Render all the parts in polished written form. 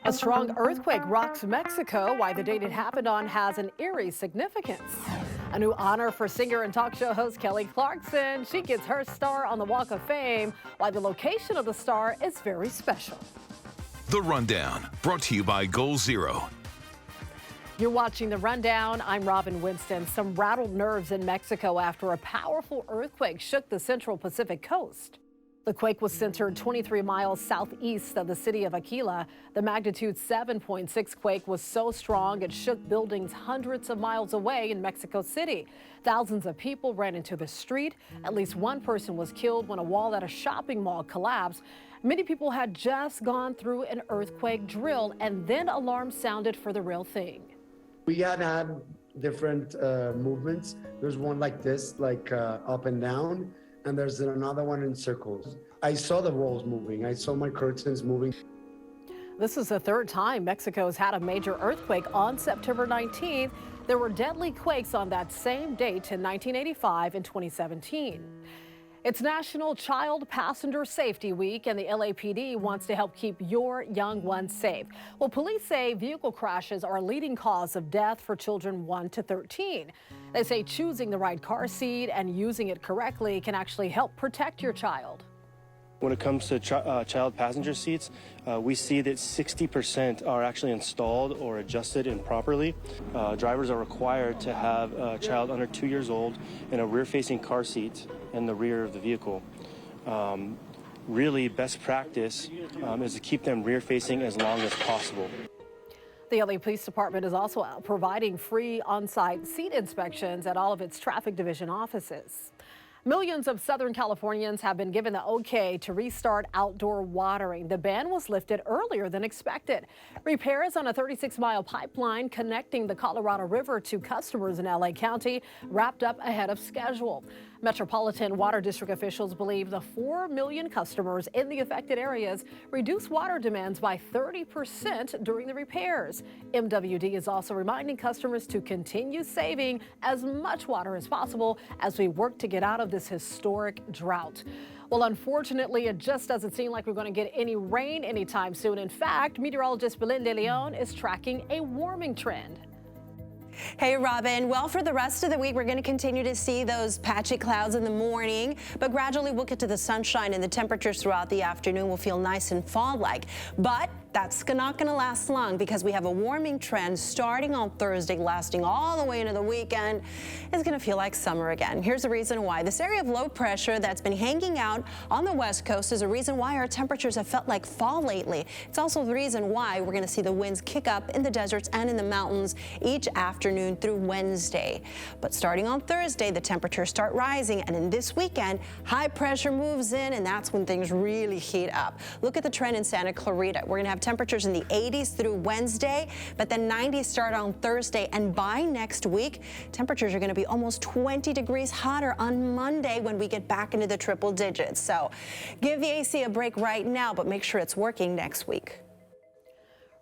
A strong earthquake rocks Mexico. Why the date it happened on has an eerie significance. A new honor for singer and talk show host Kelly Clarkson. She gets her star on the Walk of Fame. Why the location of the star is very special. The Rundown, brought to you by Goal Zero. You're watching The Rundown. I'm Robin Winston. Some rattled nerves in Mexico after a powerful earthquake shook the central Pacific coast. The quake was centered 23 miles southeast of the city of Aquila. The magnitude 7.6 quake was so strong it shook buildings hundreds of miles away in Mexico City. Thousands of people ran into the street. At least one person was killed when a wall at a shopping mall collapsed. Many people had just gone through an earthquake drill, and then alarms sounded for the real thing. We had different movements. There's one like this, up and down, and there's another one in circles. I saw the walls moving. I saw my curtains moving. This is the third time Mexico's had a major earthquake on September 19th. There were deadly quakes on that same date in 1985 and 2017. It's National Child Passenger Safety Week, and the LAPD wants to help keep your young ones safe. Well, police say vehicle crashes are a leading cause of death for children 1 to 13. They say choosing the right car seat and using it correctly can actually help protect your child. When it comes to child passenger seats, we see that 60% are actually installed or adjusted improperly. Drivers are required to have a child under 2 years old in a rear-facing car seat in the rear of the vehicle. Really, best practice is to keep them rear-facing as long as possible. The LA Police Department is also providing free on-site seat inspections at all of its traffic division offices. Millions of Southern Californians have been given the okay to restart outdoor watering. The ban was lifted earlier than expected. Repairs on a 36-mile pipeline connecting the Colorado River to customers in LA County wrapped up ahead of schedule. Metropolitan Water District officials believe the 4 million customers in the affected areas reduced water demands by 30% during the repairs. MWD is also reminding customers to continue saving as much water as possible as we work to get out of this historic drought. Well, unfortunately, it just doesn't seem like we're going to get any rain anytime soon. In fact, meteorologist Belen de Leon is tracking a warming trend. Hey, Robin. Well, for the rest of the week, we're going to continue to see those patchy clouds in the morning, but gradually we'll get to the sunshine, and the temperatures throughout the afternoon will feel nice and fall-like. But that's not going to last long because we have a warming trend starting on Thursday, lasting all the way into the weekend. It's going to feel like summer again. Here's the reason why. This area of low pressure that's been hanging out on the west coast is a reason why our temperatures have felt like fall lately. It's also the reason why we're going to see the winds kick up in the deserts and in the mountains each afternoon through Wednesday. But starting on Thursday, the temperatures start rising, and in this weekend, high pressure moves in, and that's when things really heat up. Look at the trend in Santa Clarita. We're going to have temperatures in the 80s through Wednesday, but then 90s start on Thursday, and by next week, temperatures are going to be almost 20 degrees hotter on Monday when we get back into the triple digits. So give the AC a break right now, but make sure it's working next week.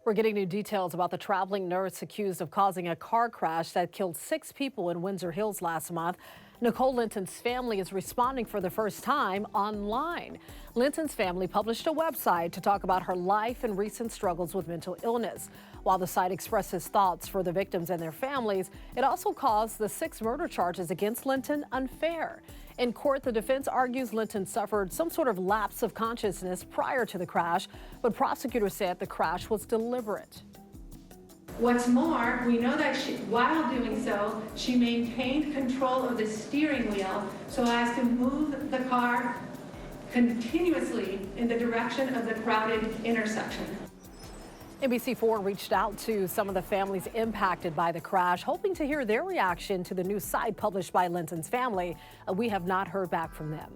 We're getting new details about the traveling nurse accused of causing a car crash that killed 6 people in Windsor Hills last month. Nicole Linton's family is responding for the first time online. Linton's family published a website to talk about her life and recent struggles with mental illness. While the site expresses thoughts for the victims and their families, it also calls the 6 murder charges against Linton unfair. In court, the defense argues Linton suffered some sort of lapse of consciousness prior to the crash, but prosecutors said the crash was deliberate. What's more, we know that while doing so, she maintained control of the steering wheel so as to move the car continuously in the direction of the crowded intersection. NBC4 reached out to some of the families impacted by the crash, hoping to hear their reaction to the new site published by Linton's family. We have not heard back from them.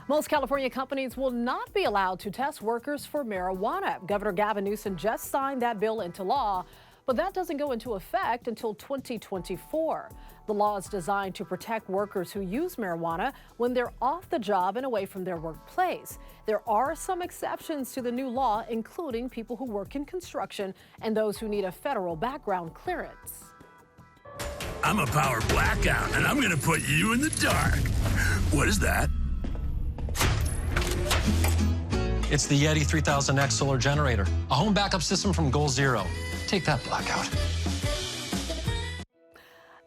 Most California companies will not be allowed to test workers for marijuana. Governor Gavin Newsom just signed that bill into law, but that doesn't go into effect until 2024. The law is designed to protect workers who use marijuana when they're off the job and away from their workplace. There are some exceptions to the new law, including people who work in construction and those who need a federal background clearance. I'm a power blackout, and I'm going to put you in the dark. What is that? It's the Yeti 3000X solar generator, a home backup system from Goal Zero. Take that blackout.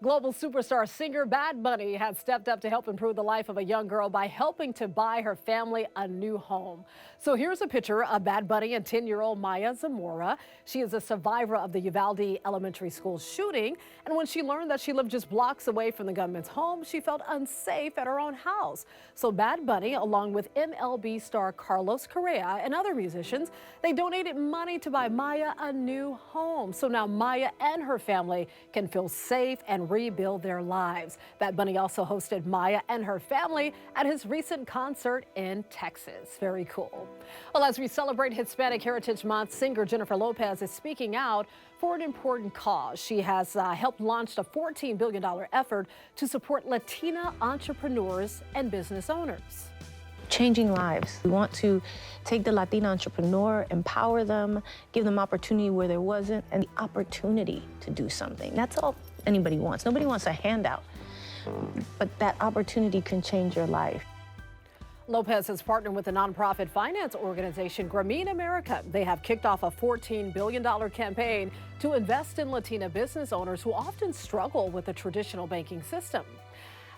Global superstar singer Bad Bunny has stepped up to help improve the life of a young girl by helping to buy her family a new home. So here's a picture of Bad Bunny and 10-year-old Maya Zamora. She is a survivor of the Uvalde Elementary School shooting. And when she learned that she lived just blocks away from the gunman's home, she felt unsafe at her own house. So Bad Bunny, along with MLB star Carlos Correa and other musicians, they donated money to buy Maya a new home. So now Maya and her family can feel safe and rebuild their lives. Bad Bunny also hosted Maya and her family at his recent concert in Texas. Very cool. Well, as we celebrate Hispanic Heritage Month, singer Jennifer Lopez is speaking out for an important cause. She has helped launch a $14 billion effort to support Latina entrepreneurs and business owners. Changing lives. We want to take the Latina entrepreneur, empower them, give them opportunity where there wasn't, and the opportunity to do something. That's all anybody wants. Nobody wants a handout, but that opportunity can change your life. Lopez has partnered with the nonprofit finance organization Grameen America. They have kicked off a $14 billion campaign to invest in Latina business owners who often struggle with the traditional banking system.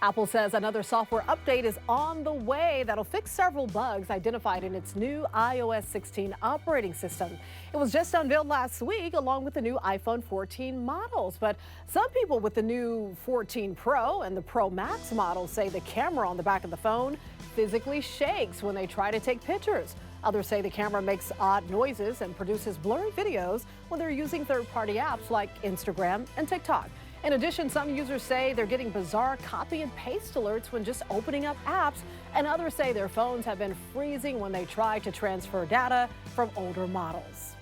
Apple says another software update is on the way that'll fix several bugs identified in its new iOS 16 operating system. It was just unveiled last week along with the new iPhone 14 models. But some people with the new 14 Pro and the Pro Max models say the camera on the back of the phone physically shakes when they try to take pictures. Others say the camera makes odd noises and produces blurry videos when they're using third-party apps like Instagram and TikTok. In addition, some users say they're getting bizarre copy and paste alerts when just opening up apps, and others say their phones have been freezing when they try to transfer data from older models.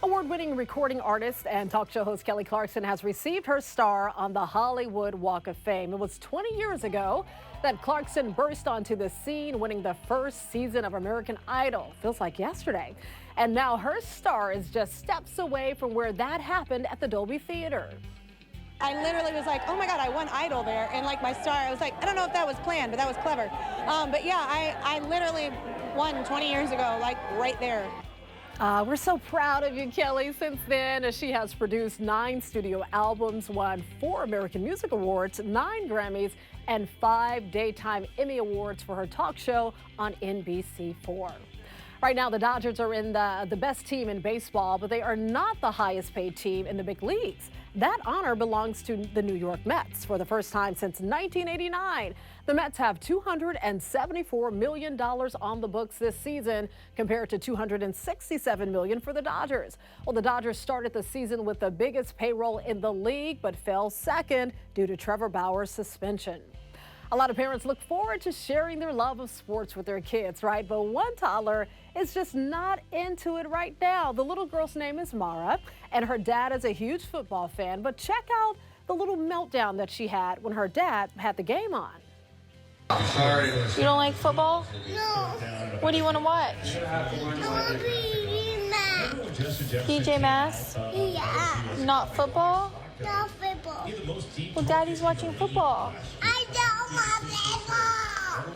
Award-winning recording artist and talk show host Kelly Clarkson has received her star on the Hollywood Walk of Fame. It was 20 years ago that Clarkson burst onto the scene, winning the first season of American Idol. Feels like yesterday. And now her star is just steps away from where that happened at the Dolby Theater. I literally was like, oh my God, I won Idol there. And like my star, I was like, I don't know if that was planned, but that was clever. But yeah, I literally won 20 years ago, like right there. We're so proud of you, Kelly. Since then, she has produced 9 studio albums, won 4 American Music Awards, 9 Grammys, and 5 Daytime Emmy Awards for her talk show on NBC4. Right now, the Dodgers are in the best team in baseball, but they are not the highest paid team in the big leagues. That honor belongs to the New York Mets for the first time since 1989. The Mets have $274 million on the books this season compared to $267 million for the Dodgers. Well, the Dodgers started the season with the biggest payroll in the league, but fell second due to Trevor Bauer's suspension. A lot of parents look forward to sharing their love of sports with their kids, right? But one toddler is just not into it right now. The little girl's name is Mara, and her dad is a huge football fan. But check out the little meltdown that she had when her dad had the game on. You don't like football? No. What do you want to watch? I want to be Max. PJ Masks? Yeah. Not football? No football. Well, Daddy's watching football. I don't want football.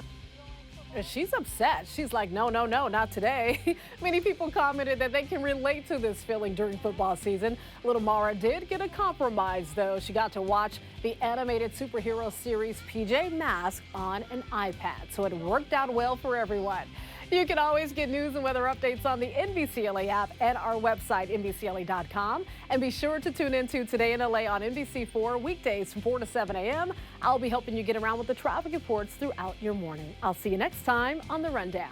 She's upset. She's like, no, not today. Many people commented that they can relate to this feeling during football season. Little Mara did get a compromise, though. She got to watch the animated superhero series PJ Masks on an iPad, so it worked out well for everyone. You can always get news and weather updates on the NBCLA app and our website, NBCLA.com. And be sure to tune into Today in LA on NBC4 weekdays from 4 to 7 a.m. I'll be helping you get around with the traffic reports throughout your morning. I'll see you next time on The Rundown.